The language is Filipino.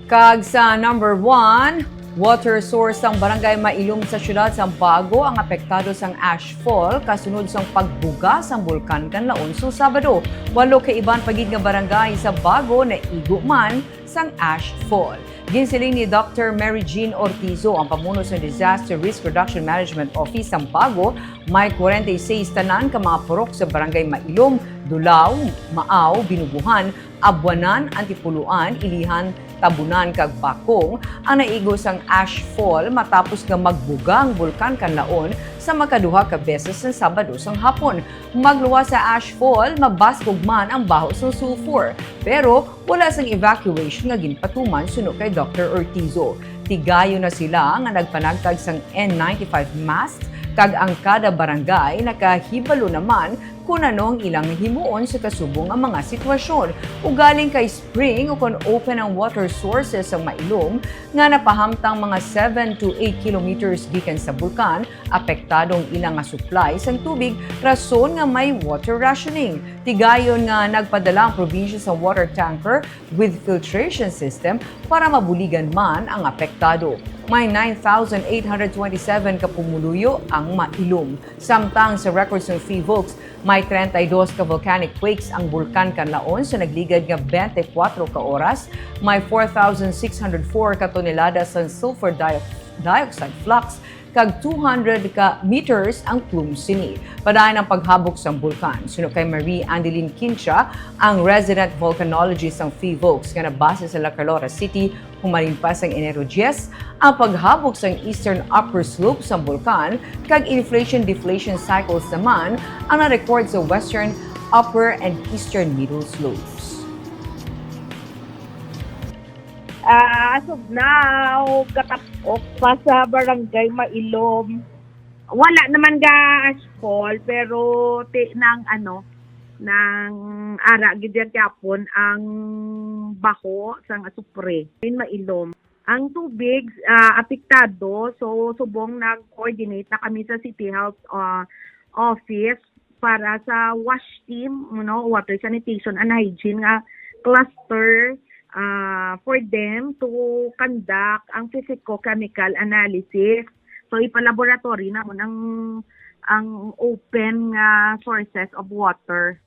Kag sa number 1, water source sang barangay Mailom sa siyudad sang Bago ang apektado sang ashfall kasunod sang pagbuga sang bulkan kanlaon sa Sabado. 8 ka iban pagid nga barangay sa Bago na igo man sang ashfall. Ginsiling ni Dr. Mary Jean Ortizo, ang pamuno sa Disaster Risk Reduction Management Office sang Bago, may 46 tanan ka mga purok sa barangay Mailom, Dulaw, Maaw, Binubuhan, Abuanan, Antipuluan, Ilihan, Tabunan kag Bakong ang naigo sang ashfall matapos nga magbuga ang bulkan kanlaon sa makaduha ka beses sa Sabado sang hapon. Magluwa sa ashfall, mabaskog man ang baho sa sulfur. Pero wala sang evacuation nga ginpatuman suno kay Dr. Ortizo. Tigayo na sila nga nagpanagtag sang N95 mask kag ang kada barangay nakahibalo naman kung ano ang ilang himuon sa kasubong ang mga sitwasyon. Ugaling kay spring o kung open ang water sources sa Mailom nga napahamtang mga 7 to 8 kilometers gikan sa bulkan, apektadong ilang nga supply sang tubig, rason nga may water rationing. Tigayon nga nagpadala ang probinsya sa water tanker with filtration system para mabuligan man ang apektado. May 9,827 ka pumuluyo ang Mailom. Samtang sa records ng Volks, may 32 ka volcanic quakes ang bulkan kanlaon sa nagligad nga 24 ka oras. May 4,604 ka tonelada sa sulfur dioxide flux kag 200 ka meters ang plume sini. Padayon ang paghabok sa bulkan. Suno kay Marie Andeline Kincha, ang resident volcanologist ng Volks nga nabase sa La Calora City, humalin pa sang Enero 10, ang paghabok sa eastern upper slope sa bulkan kag inflation-deflation cycles naman ang na-record sa western upper and eastern middle slopes. As of now, katapok pa sa barangay Mailom. Wala naman ga ashfall, pero ng ara gidyan kapon ang baho sang asupre in Mailom. Ang tubig apektado, so subong nag-coordinate na kami sa City Health Office para sa wash team, water sanitation and hygiene nga cluster for them to conduct ang physico-chemical analysis. So ipalaboratory na ang open sources of water.